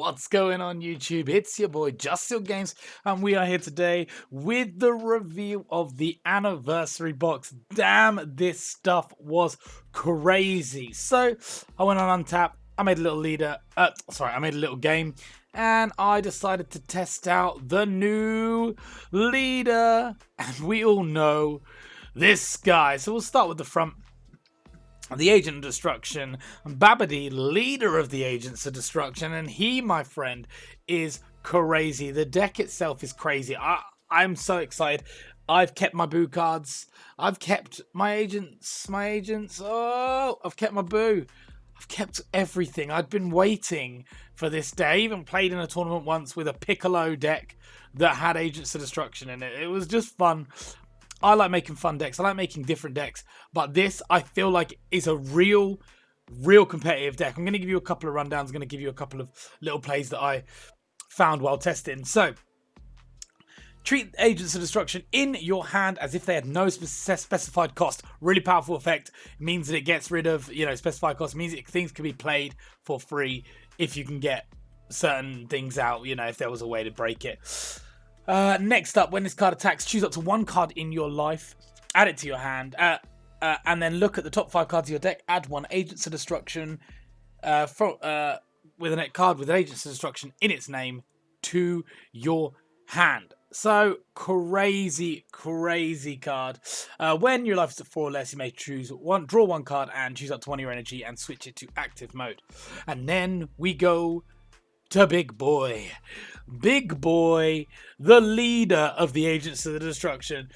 What's going on YouTube? It's your boy Just Your Games, and we are here today with the reveal of the anniversary box. Damn, this stuff was crazy. So I went on Untap, I made a little I made a little game, and I decided to test out the new leader. And we all know this guy. So we'll start with the front. The Agent of Destruction, Babidi, leader of the Agents of Destruction, and he, my friend, is crazy. The deck itself is crazy. I'm so excited. I've kept my boo cards. I've kept my agents. Oh, I've kept my boo. I've kept everything. I'd been waiting for this day. I even played in a tournament once with a Piccolo deck that had Agents of Destruction in it. It was just fun. I like making fun decks. I like making different decks. But this, I feel like, is a real competitive deck. I'm going to give you a couple of rundowns. I'm going to give you a couple of little plays that I found while testing. So, treat Agents of Destruction in your hand as if they had no specified cost. Really powerful effect. It means that it gets rid of, specified cost. It means that things can be played for free if you can get certain things out, if there was a way to break it. Next up, when this card attacks, choose up to one card in your life, add it to your hand, and then look at the top 5 cards of your deck, add one Agents of Destruction with a card with an Agents of Destruction in its name to your hand. So, crazy card. When your life is at 4 or less, you may draw one card and choose up to 1 of your energy and switch it to active mode. And then we go to Big Boy. Big Boy, the leader of the Agents of the Destruction.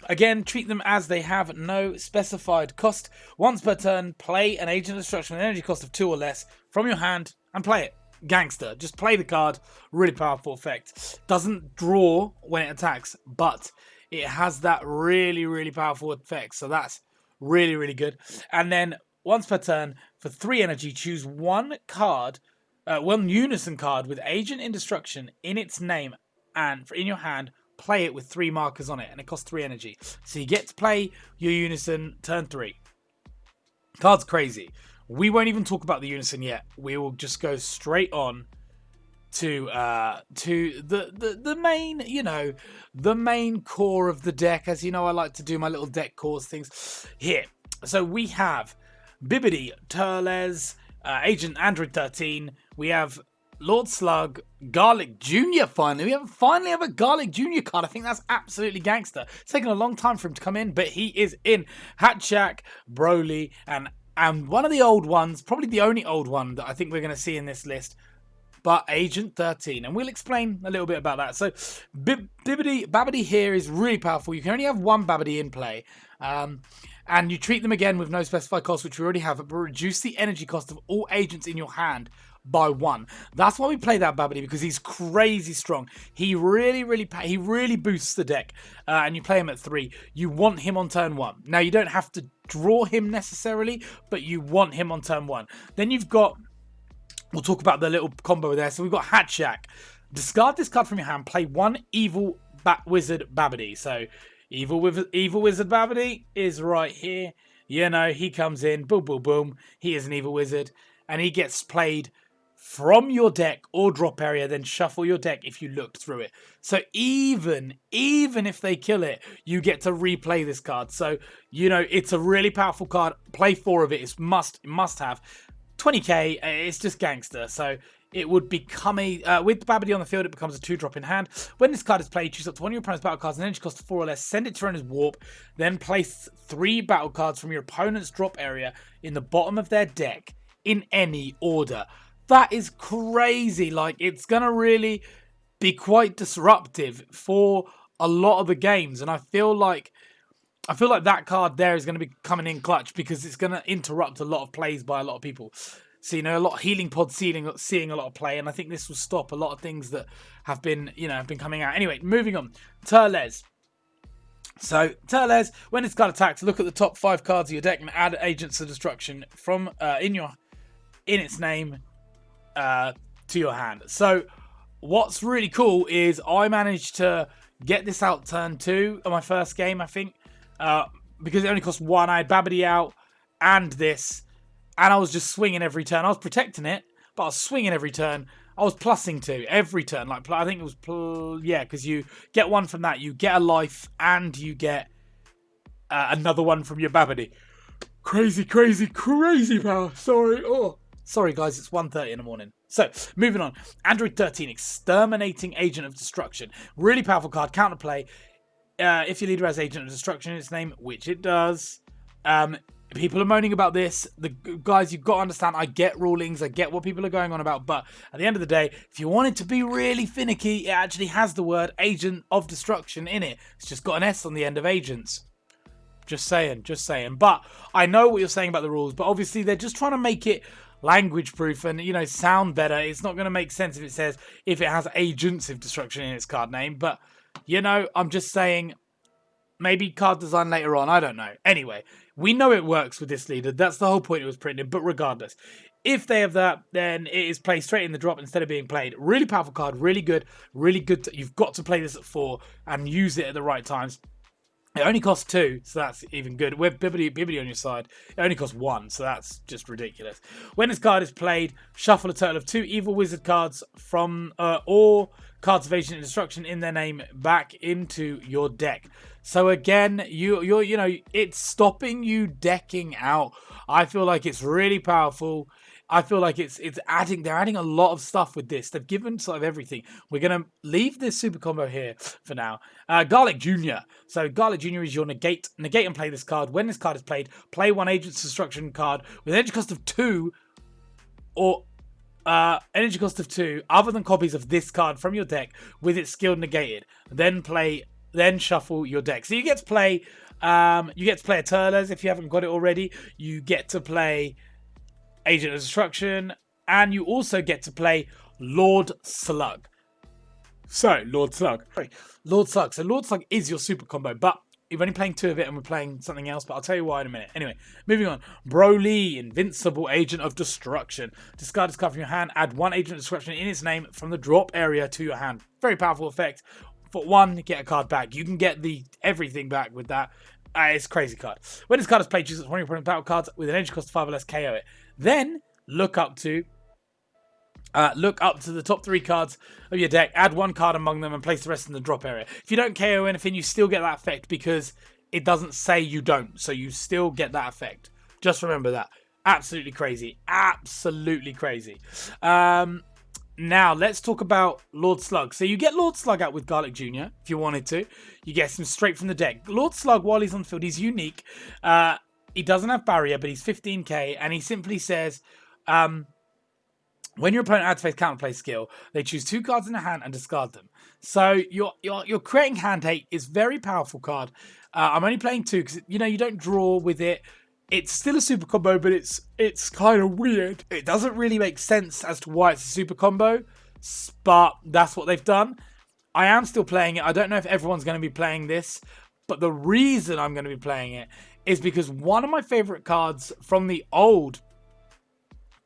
Again, treat them as they have no specified cost. Once per turn, play an Agent of Destruction with an energy cost of 2 or less from your hand and play it. Gangster. Just play the card. Really powerful effect. Doesn't draw when it attacks, but it has that really powerful effect. So that's really good. And then once per turn, for 3 energy, choose one card, one unison card with Agent in Destruction in its name, and in your hand, play it with 3 markers on it, and it costs 3 energy. So you get to play your unison turn 3. Card's crazy. We won't even talk about the unison yet. We will just go straight on to the main, the main core of the deck. As you know, I like to do my little deck cores things here. So we have Babidi, Turles, Agent Android 13. We have Lord Slug, Garlic Jr. Finally, we finally have a Garlic Jr. card. I think that's absolutely gangster. It's taken a long time for him to come in, but he is in. Hatchak, Broly, and one of the old ones, probably the only old one that I think we're going to see in this list, but Agent 13, and we'll explain a little bit about that. So Babidi here is really powerful. You can only have one Babidi in play, and you treat them again with no specified cost, which we already have, but reduce the energy cost of all agents in your hand by 1. That's why we play that Babidi, because he's crazy strong. He really boosts the deck, and you play him at 3. You want him on turn 1. Now, you don't have to draw him necessarily, but you want him on turn 1. Then you've got, we'll talk about the little combo there. So we've got Hatchak. Discard this card from your hand. Play 1 Evil Wizard Babidi. So Evil Wizard Babidi is right here. He comes in. Boom, boom, boom. He is an Evil Wizard. And he gets played from your deck or drop area. Then shuffle your deck if you looked through it. So even if they kill it, you get to replay this card. So, it's a really powerful card. Play 4 of it. It's must have. 20k, it's just gangster. So it would become with Babidi on the field, it becomes a 2-drop in hand. When this card is played, choose up to 1 of your opponent's battle cards and energy cost of 4 or less, send it to Runner's Warp, then place 3 battle cards from your opponent's drop area in the bottom of their deck in any order. That is crazy. Like, it's gonna really be quite disruptive for a lot of the games, and I feel like that card there is going to be coming in clutch, because it's going to interrupt a lot of plays by a lot of people. So, a lot of Healing Pod seeing a lot of play, and I think this will stop a lot of things that have been coming out. Anyway, moving on. Turles. So, Turles, when this card attacks, look at the top 5 cards of your deck and add Agents of Destruction from in its name to your hand. So, what's really cool is I managed to get this out turn 2 of my first game, I think. Because it only cost 1, I had Babidi out and this, and I was just swinging every turn. I was protecting it, but I was swinging every turn, I was plussing 2 every turn. Like, I think it was, yeah, because you get 1 from that. You get a life and you get another one from your Babidi. Crazy, crazy, crazy power. Sorry. Oh, sorry, guys. It's 1:30 in the morning. So, moving on. Android 13, Exterminating Agent of Destruction. Really powerful card. Counterplay. If your leader has Agent of Destruction in its name, which it does. People are moaning about this. The guys, you've got to understand, I get rulings, I get what people are going on about, but at the end of the day, if you want it to be really finicky, it actually has the word Agent of Destruction in it. It's just got an S on the end of agents. Just saying, just saying. But I know what you're saying about the rules, but obviously they're just trying to make it language proof and, you know, sound better. It's not going to make sense if it says, if it has Agents of Destruction in its card name, but, you know, I'm just saying, maybe card design later on, I don't know. Anyway, we know it works with this leader. That's the whole point it was printed, but regardless. If they have that, then it is played straight in the drop instead of being played. Really powerful card, really good, really good. You've got to play this at 4 and use it at the right times. It only costs 2, so that's even good. With Bibbidi on your side, it only costs 1, so that's just ridiculous. When this card is played, shuffle a total of 2 Evil Wizard cards from or cards of Agent of Destruction in their name back into your deck. So again, you know, it's stopping you decking out. I feel like it's really powerful. I feel like they're adding a lot of stuff with this. They've given sort of everything. We're going to leave this super combo here for now. Garlic Jr. So Garlic Jr. is your negate and play this card. When this card is played, play 1 Agent's Destruction card with an energy cost of 2 or energy cost of 2 other than copies of this card from your deck with its skill negated. Then shuffle your deck. So you get to play Turles if you haven't got it already. You get to play Agent of Destruction, and you also get to play Lord Slug. So, Lord Slug. So, Lord Slug is your super combo, but you're only playing 2 of it, and we're playing something else, but I'll tell you why in a minute. Anyway, moving on. Broly, Invincible Agent of Destruction. Discard this card from your hand, add 1 Agent of Destruction in its name from the drop area to your hand. Very powerful effect. For 1, get a card back. You can get everything back with that. It's a crazy card. When this card is played, choose one of your opponent's battle cards with an energy cost of 5 or less, KO it. Then look up to the top 3 cards of your deck, add 1 card among them, and place the rest in the drop area. If you don't KO anything, you still get that effect because it doesn't say you don't, so you still get that effect. Just remember that. Absolutely crazy. Absolutely crazy. Now, let's talk about Lord Slug. So you get Lord Slug out with Garlic Jr. if you wanted to. You get him straight from the deck. Lord Slug, while he's on the field, he's unique. He doesn't have barrier, but he's 15k, and he simply says, when your opponent activates counterplay skill, they choose 2 cards in their hand and discard them. So you're creating hand hate. It's a very powerful card. I'm only playing 2 because, you know, you don't draw with it. It's still a super combo, but it's kind of weird. It doesn't really make sense as to why it's a super combo, but that's what they've done. I am still playing it. I don't know if everyone's going to be playing this, but the reason I'm going to be playing it is because one of my favorite cards from the old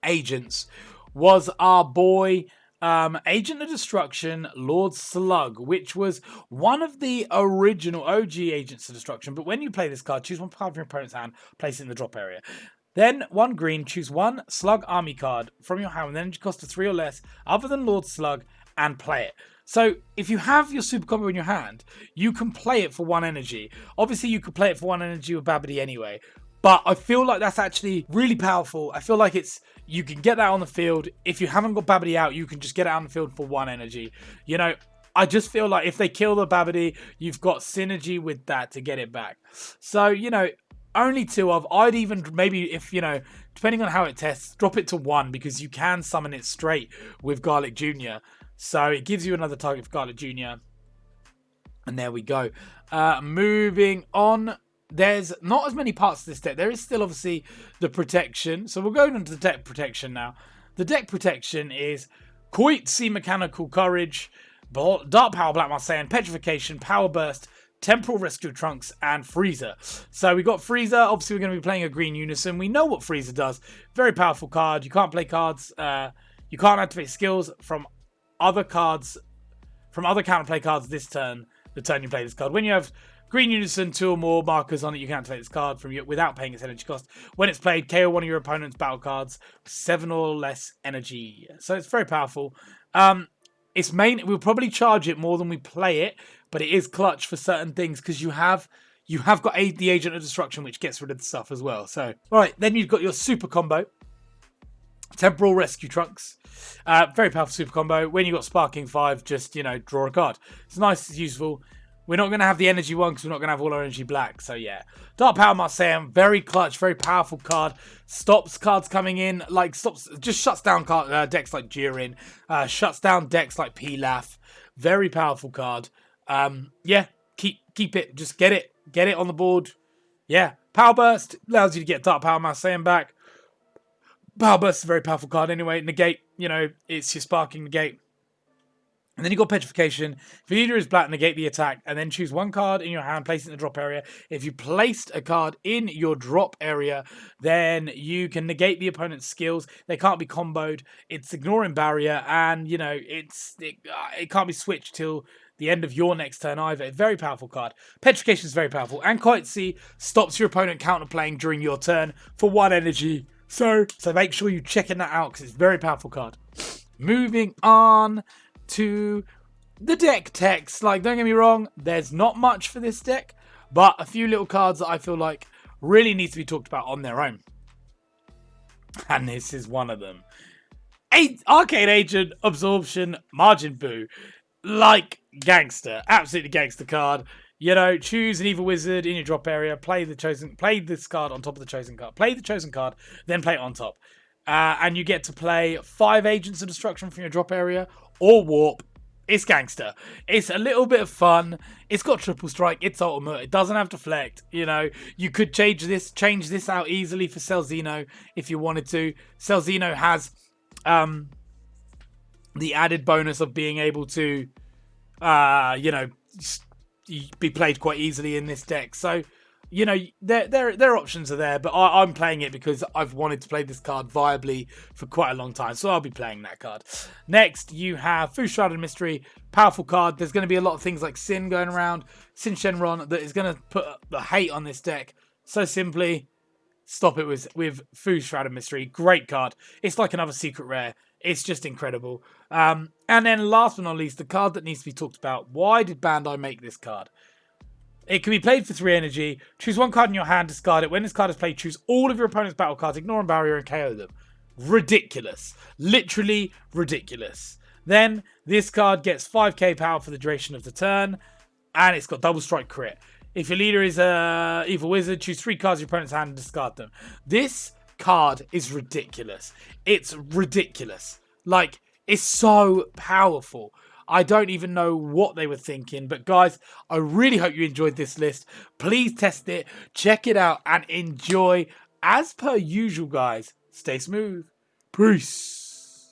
Agents was our boy Agent of Destruction, Lord Slug, which was one of the original OG Agents of Destruction. But when you play this card, choose 1 card from your opponent's hand, place it in the drop area. Then 1 green, choose 1 Slug army card from your hand with an energy cost of 3 or less, other than Lord Slug, and play it. So if you have your super combo in your hand, you can play it for 1 energy. Obviously, you could play it for 1 energy with Babidi anyway. But I feel like that's actually really powerful. I feel like you can get that on the field. If you haven't got Babidi out, you can just get it on the field for 1 energy. You know, I just feel like if they kill the Babidi, you've got synergy with that to get it back. So, you know, only 2 of. I'd even maybe, if, you know, depending on how it tests, drop it to 1 because you can summon it straight with Garlic Jr. So it gives you another target for Garlic Jr. And there we go. Moving on. There's not as many parts to this deck. There is still obviously the protection. So we're going into the deck protection now. The deck protection is Koitsi Mechanical Courage, Dark Power Black Marseille, Petrification, Power Burst, Temporal Rescue Trunks, and Freezer. So we got Freezer. Obviously, we're going to be playing a green unison. We know what Freezer does. Very powerful card. You can't play cards. You can't activate skills from other cards, from other counterplay cards this turn. the turn you play this card. When you have green unison, 2 or more markers on it, you can activate this card from you without paying its energy cost. When it's played, KO one of your opponent's battle cards, 7 or less energy. So it's very powerful. We'll probably charge it more than we play it, but it is clutch for certain things because you have got the Agent of Destruction, which gets rid of the stuff as well. So, all right, then you've got your super combo. Temporal Rescue Trunks. Very powerful super combo. When you've got Sparking 5, just, draw a card. It's nice, it's useful. We're not going to have the energy one because we're not going to have all our energy black. So, yeah. Dark Power Marseille, very clutch, very powerful card. Stops cards coming in, just shuts down decks like Jiren. Shuts down decks like Pilaf. Very powerful card. Yeah, keep it. Just get it on the board. Yeah. Power Burst allows you to get Dark Power Marseille back. Power Burst is a very powerful card anyway. Negate, it's your Sparking Negate. And then you got Petrification. If your leader is black, negate the attack, and then choose 1 card in your hand, place it in the drop area. If you placed a card in your drop area, then you can negate the opponent's skills. They can't be comboed. It's ignoring barrier, and it can't be switched till the end of your next turn either. A very powerful card. Petrification is very powerful, and Koitsi stops your opponent counterplaying during your turn for 1 energy. So make sure you checking that out because it's a very powerful card. Moving on to the deck text. Don't get me wrong, there's not much for this deck, but a few little cards that I feel like really need to be talked about on their own. And this is one of them. Arcade Agent, Absorption, Margin Boo. Gangster. Absolutely gangster card. Choose an evil wizard in your drop area, play this card on top of the chosen card. Play the chosen card, then play it on top. And you get to play 5 Agents of Destruction from your drop area or warp. It's gangster. It's a little bit of fun. It's got triple strike. It's ultimate. It doesn't have deflect. You could change this out easily for Celzino if you wanted to. Celzino has the added bonus of being able to be played quite easily in this deck. So, their options are there, but I'm playing it because I've wanted to play this card viably for quite a long time, so I'll be playing that card. Next, you have Fu Shrouded Mystery, powerful card. There's going to be a lot of things like Sin going around, Sin Shenron, that is going to put the hate on this deck. So simply, stop it with Fu Shrouded Mystery. Great card. It's like another secret rare. It's just incredible. And then last but not least, the card that needs to be talked about. Why did Bandai make this card? It can be played for 3 energy. Choose 1 card in your hand, discard it. When this card is played, choose all of your opponent's battle cards, ignore and barrier, and KO them. Ridiculous. Literally ridiculous. Then, this card gets 5k power for the duration of the turn, and it's got double strike crit. If your leader is a evil wizard, choose 3 cards in your opponent's hand and discard them. This card is ridiculous. It's ridiculous. It's so powerful. I don't even know what they were thinking. But guys, I really hope you enjoyed this list. Please test it, check it out, and enjoy. As per usual, guys, stay smooth. Peace.